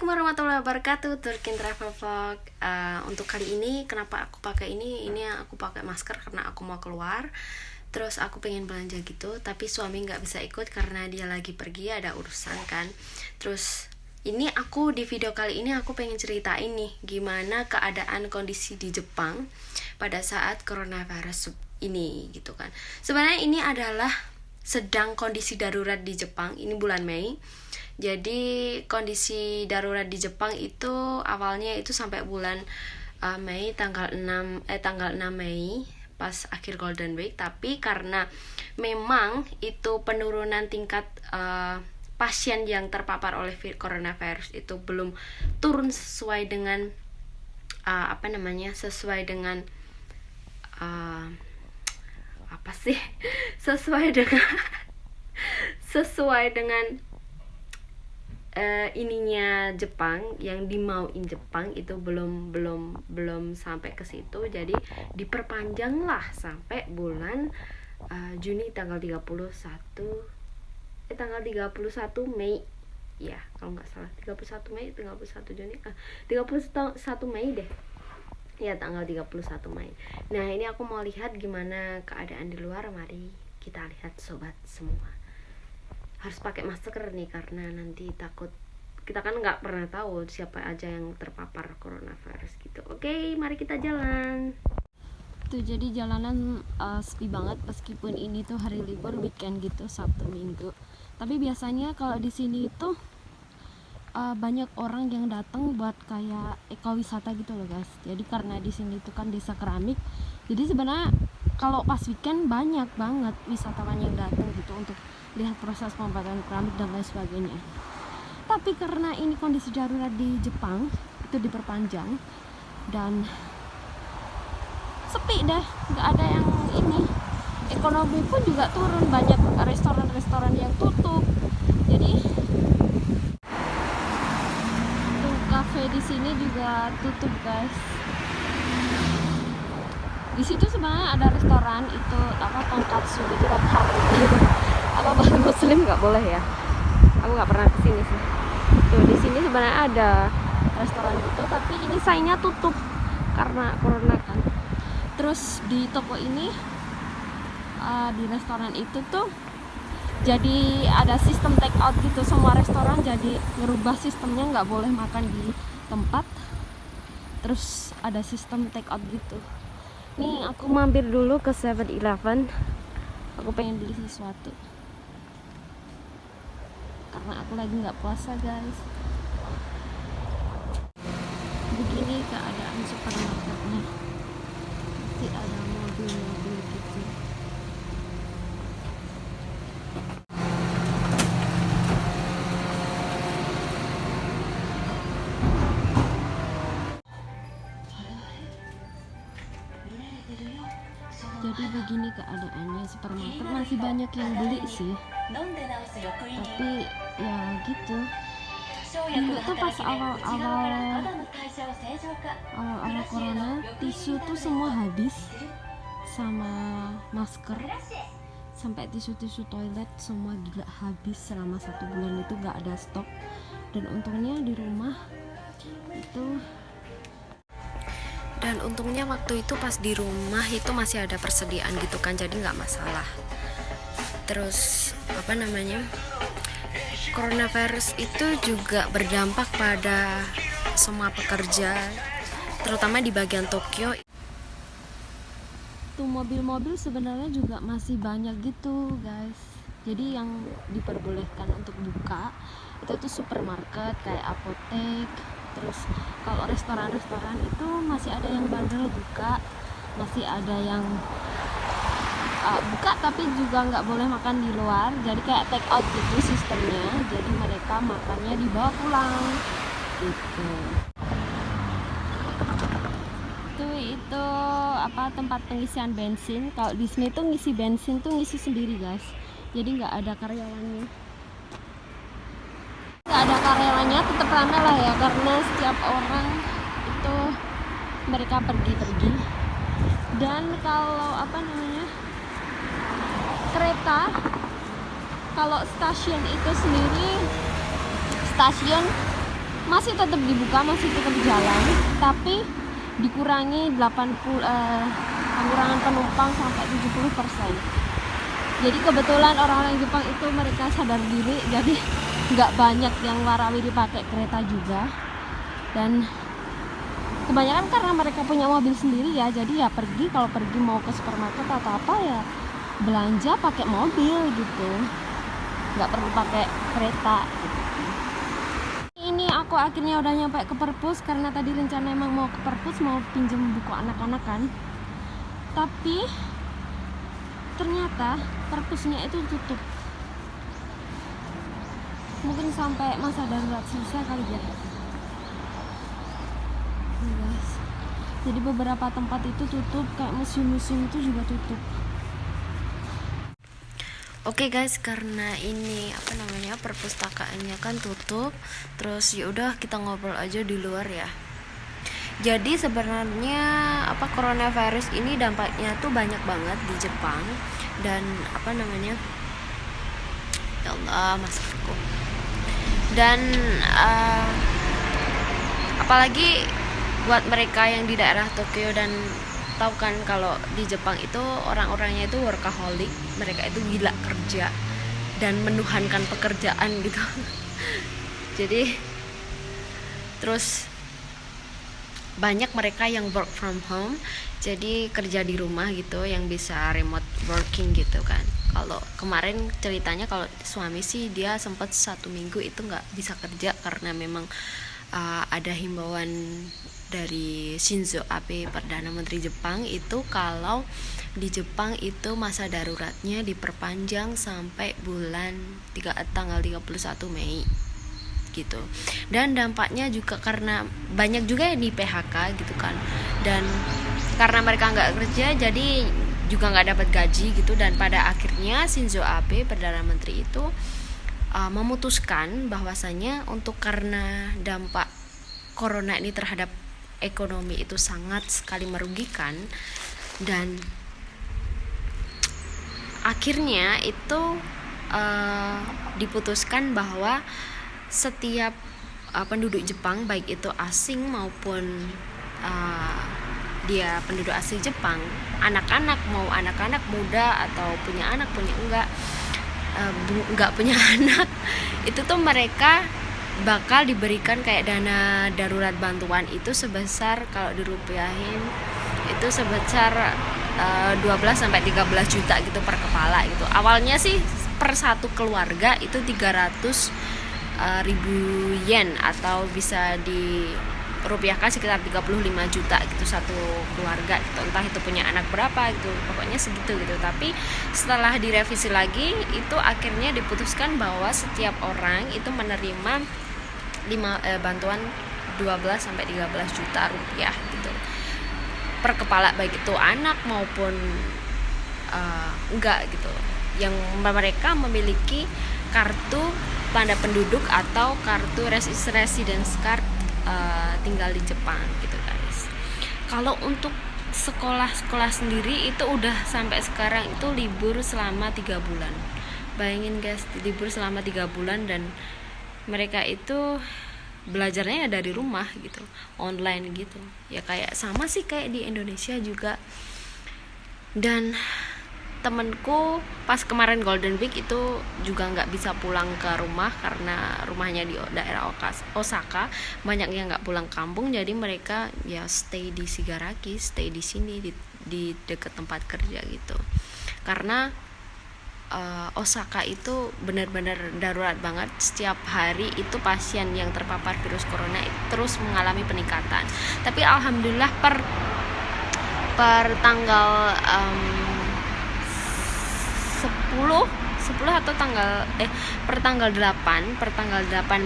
Assalamualaikum warahmatullahi wabarakatuh. Turkin Travel Vlog. Untuk kali ini kenapa aku pakai ini yang aku pakai masker karena aku mau keluar. Terus aku pengen belanja gitu, tapi suami nggak bisa ikut karena dia lagi pergi, ada urusan kan. Terus ini aku di video kali ini aku pengen ceritain nih gimana keadaan kondisi di Jepang pada saat coronavirus ini gitu kan. Sebenarnya ini adalah sedang kondisi darurat di Jepang. Ini bulan Mei. Jadi kondisi darurat di Jepang itu awalnya itu sampai bulan Mei tanggal 6 Mei pas akhir Golden Week, tapi karena memang itu penurunan tingkat pasien yang terpapar oleh coronavirus itu belum turun sesuai dengan sesuai dengan sesuai dengan ininya Jepang yang dimauin Jepang itu belum sampai ke situ. Jadi diperpanjang lah sampai bulan Juni tanggal 31 Mei ya, kalau nggak salah 31 Juni 31 Mei deh ya, tanggal 31 Mei. Nah, ini aku mau lihat gimana keadaan di luar. Mari kita lihat sobat semua. Harus pakai masker nih karena nanti takut, kita kan nggak pernah tahu siapa aja yang terpapar coronavirus gitu. Oke, mari kita jalan. Tuh, jadi jalanan sepi banget meskipun ini tuh hari libur weekend gitu, Sabtu Minggu. Tapi biasanya kalau di sini itu banyak orang yang datang buat kayak ekowisata gitu loh guys. Jadi karena di sini tuh kan desa keramik, jadi sebenarnya kalau pas weekend banyak banget wisatawan yang datang gitu untuk lihat proses pembuatan keramik dan lain sebagainya. Tapi karena ini kondisi darurat di Jepang itu diperpanjang dan sepi deh, nggak ada yang ini. Ekonomi pun juga turun, banyak restoran-restoran yang tutup. Jadi tuh kafe di sini juga tutup guys. Di situ sebenarnya ada restoran itu tonkatsu gitu kan. Apa baru muslim nggak boleh ya? Aku nggak pernah kesini sih. Tuh di sini sebenarnya ada restoran itu, tapi ini sayangnya tutup karena corona kan. Terus di toko ini, di restoran itu tuh jadi ada sistem take out gitu. Semua restoran jadi ngerubah sistemnya, nggak boleh makan di tempat. Terus ada sistem take out gitu. Nih aku mampir dulu ke 7-Eleven. Aku pengen beli sesuatu karena aku lagi nggak puasa guys. Begini keadaan supermarketnya, masih ada mobil-mobil gitu. Jadi begini keadaannya, supermarket masih banyak yang beli sih, tapi ya gitu. Dulu tuh pas awal corona, tisu tuh semua habis, sama masker, sampai tisu toilet semua gila habis selama 1 bulan itu gak ada stok. Dan untungnya di rumah itu, dan untungnya waktu itu pas di rumah itu masih ada persediaan gitu kan, jadi nggak masalah. Terus coronavirus itu juga berdampak pada semua pekerja, terutama di bagian Tokyo. Tuh mobil-mobil sebenarnya juga masih banyak gitu guys. Jadi yang diperbolehkan untuk buka itu tuh supermarket kayak apotek. Terus kalau restoran-restoran itu masih ada yang bandel buka, masih ada yang buka tapi juga nggak boleh makan di luar. Jadi kayak take out gitu sistemnya. Jadi mereka makannya dibawa pulang gitu. Itu tempat pengisian bensin. Kalau di sini tuh ngisi bensin tuh ngisi sendiri guys. Jadi nggak ada karyawannya. Tetap ramai lah ya, karena setiap orang itu mereka pergi. Dan kalau kereta, kalau stasiun itu sendiri, stasiun masih tetap dibuka, masih tetap jalan, tapi dikurangi 80 pengurangan penumpang sampai 70%. Jadi kebetulan orang-orang Jepang itu mereka sadar diri, jadi nggak banyak yang warawiri pakai kereta juga. Dan kebanyakan karena mereka punya mobil sendiri ya, jadi ya pergi, kalau pergi mau ke supermarket atau apa ya belanja pakai mobil gitu, nggak perlu pakai kereta gitu. Ini aku akhirnya udah nyampe ke perpus, karena tadi rencana emang mau ke perpus, mau pinjem buku anak-anak kan, tapi ternyata perpusnya itu tutup, mungkin sampai masa darurat selesai kali ya. Guys, jadi beberapa tempat itu tutup, kayak museum-museum itu juga tutup. Oke guys, karena ini perpustakaannya kan tutup, terus ya udah kita ngobrol aja di luar ya. Jadi sebenarnya coronavirus ini dampaknya tuh banyak banget di Jepang, dan ya Allah maskerku. Dan apalagi buat mereka yang di daerah Tokyo, dan tahu kan kalau di Jepang itu orang-orangnya itu workaholic, mereka itu gila kerja dan menuhankan pekerjaan gitu. Jadi terus banyak mereka yang work from home, jadi kerja di rumah gitu, yang bisa remote working gitu kan. Kalau kemarin ceritanya kalau suami sih dia sempat 1 minggu itu nggak bisa kerja karena memang ada himbauan dari Shinzo Abe, Perdana Menteri Jepang, itu kalau di Jepang itu masa daruratnya diperpanjang sampai tanggal 31 Mei gitu. Dan dampaknya juga karena banyak juga yang di PHK gitu kan, dan karena mereka nggak kerja jadi juga nggak dapat gaji gitu. Dan pada akhirnya Shinzo Abe, Perdana Menteri itu memutuskan bahwasanya untuk karena dampak corona ini terhadap ekonomi itu sangat sekali merugikan, dan akhirnya itu diputuskan bahwa setiap penduduk Jepang, baik itu asing maupun dia penduduk asli Jepang, anak-anak, mau anak-anak muda atau punya anak, punya enggak punya anak, itu tuh mereka bakal diberikan kayak dana darurat bantuan itu sebesar, kalau dirupiahin itu sebesar 12-13 juta gitu per kepala gitu. Awalnya sih per satu keluarga itu 300.000 yen, atau bisa dirupiahkan sekitar 35 juta gitu satu keluarga gitu. Entah itu punya anak berapa gitu, pokoknya segitu gitu. Tapi setelah direvisi lagi, itu akhirnya diputuskan bahwa setiap orang itu menerima bantuan 12-13 juta rupiah gitu per kepala, baik itu anak maupun enggak gitu, yang mereka memiliki kartu tanda penduduk atau kartu residence card tinggal di Jepang gitu guys. Kalau untuk sekolah sendiri itu udah sampai sekarang itu libur selama 3 bulan. Bayangin guys, libur selama 3 bulan, dan mereka itu belajarnya dari rumah gitu, online gitu ya, kayak sama sih kayak di Indonesia juga. Dan temenku pas kemarin Golden Week itu juga nggak bisa pulang ke rumah karena rumahnya di daerah Osaka, banyak yang nggak pulang kampung, jadi mereka ya stay di Shigaraki, stay di sini di dekat tempat kerja gitu. Karena Osaka itu benar-benar darurat banget, setiap hari itu pasien yang terpapar virus corona terus mengalami peningkatan. Tapi alhamdulillah per tanggal 10 atau per tanggal 8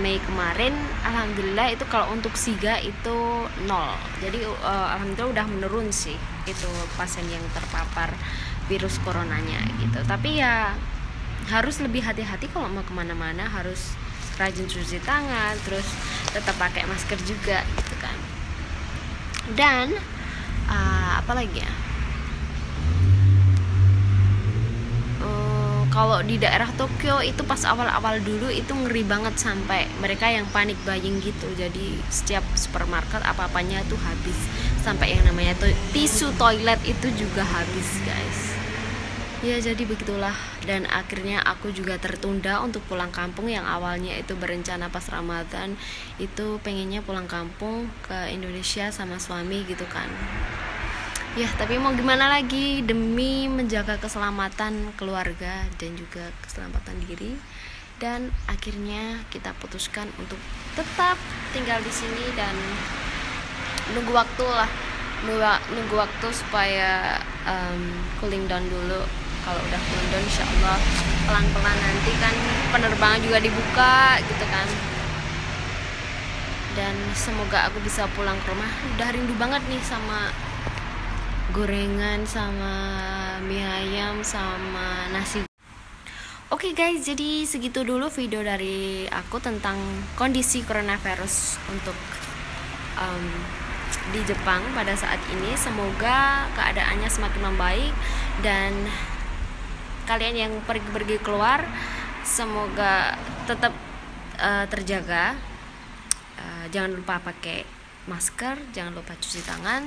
Mei kemarin, alhamdulillah itu kalau untuk Shiga itu 0. Jadi alhamdulillah udah menurun sih itu pasien yang terpapar virus coronanya gitu. Tapi ya harus lebih hati-hati kalau mau kemana-mana, harus rajin cuci tangan, terus tetap pakai masker juga gitu kan. Dan apa lagi ya, Kalau di daerah Tokyo itu pas awal-awal dulu itu ngeri banget, sampai mereka yang panik buying gitu. Jadi setiap supermarket apa-apanya tuh habis, sampai yang namanya tisu toilet itu juga habis guys. Ya jadi begitulah, dan akhirnya aku juga tertunda untuk pulang kampung. Yang awalnya itu berencana pas Ramadan itu pengennya pulang kampung ke Indonesia sama suami gitu kan. Ya tapi mau gimana lagi, demi menjaga keselamatan keluarga dan juga keselamatan diri, dan akhirnya kita putuskan untuk tetap tinggal di sini dan nunggu waktu lah, nunggu waktu supaya cooling down dulu. Kalau udah cooling down insyaallah pelan-pelan nanti kan penerbangan juga dibuka gitu kan, dan semoga aku bisa pulang ke rumah. Udah rindu banget nih sama gorengan, sama mie ayam, sama nasi. Oke guys, jadi segitu dulu video dari aku tentang kondisi coronavirus untuk di Jepang pada saat ini. Semoga keadaannya semakin membaik, dan kalian yang pergi-pergi keluar semoga tetap terjaga. Jangan lupa pakai masker, jangan lupa cuci tangan,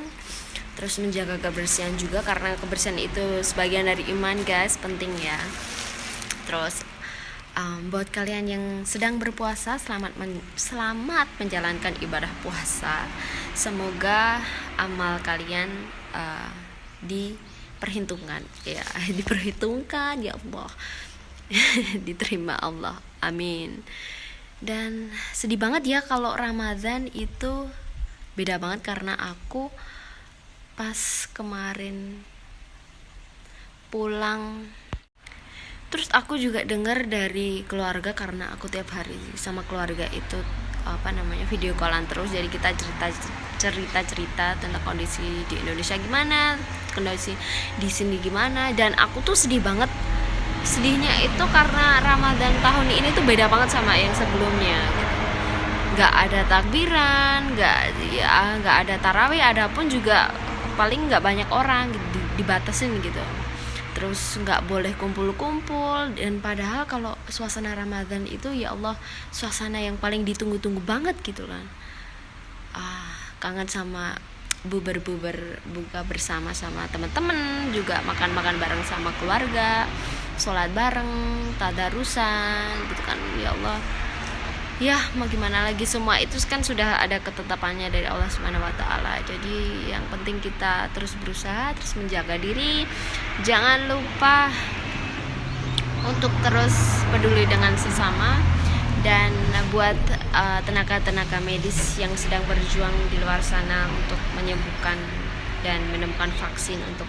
terus menjaga kebersihan juga, karena kebersihan itu sebagian dari iman guys, penting ya. Terus buat kalian yang sedang berpuasa, selamat menjalankan ibadah puasa. Semoga amal kalian diperhitungkan ya, diperhitungkan ya Allah. Diterima Allah, amin. Dan sedih banget ya kalau Ramadan itu beda banget, karena aku pas kemarin pulang, terus aku juga dengar dari keluarga, karena aku tiap hari sama keluarga itu video callan terus. Jadi kita cerita tentang kondisi di Indonesia gimana, kondisi di sini gimana, dan aku tuh sedih banget. Sedihnya itu karena Ramadan tahun ini tuh beda banget sama yang sebelumnya gitu. Nggak ada takbiran, nggak ada tarawih, ada pun juga paling nggak banyak orang, dibatasin gitu. Terus nggak boleh kumpul-kumpul, dan padahal kalau suasana Ramadan itu ya Allah, suasana yang paling ditunggu-tunggu banget gitu kan. Kangen sama buka bersama sama teman-teman, juga makan bareng sama keluarga, sholat bareng, tadarusan gitu kan. Ya Allah, ya mau gimana lagi, semua itu kan sudah ada ketetapannya dari Allah Subhanahu wa taala. Jadi yang penting kita terus berusaha, terus menjaga diri. Jangan lupa untuk terus peduli dengan sesama, dan buat tenaga-tenaga medis yang sedang berjuang di luar sana untuk menyembuhkan dan menemukan vaksin untuk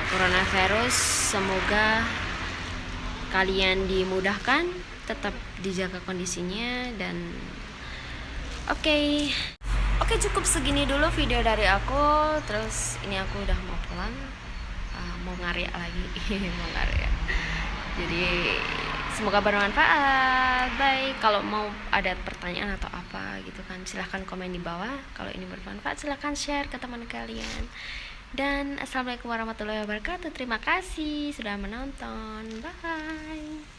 coronavirus, semoga kalian dimudahkan, tetap dijaga kondisinya. Dan oke, cukup segini dulu video dari aku. Terus ini aku udah mau pulang, mau ngarya lagi. Mau ngarya. Jadi semoga bermanfaat. Baik, kalau mau ada pertanyaan atau apa gitu kan, silahkan komen di bawah. Kalau ini bermanfaat silahkan share ke teman kalian. Dan assalamualaikum warahmatullahi wabarakatuh. Terima kasih sudah menonton. Bye.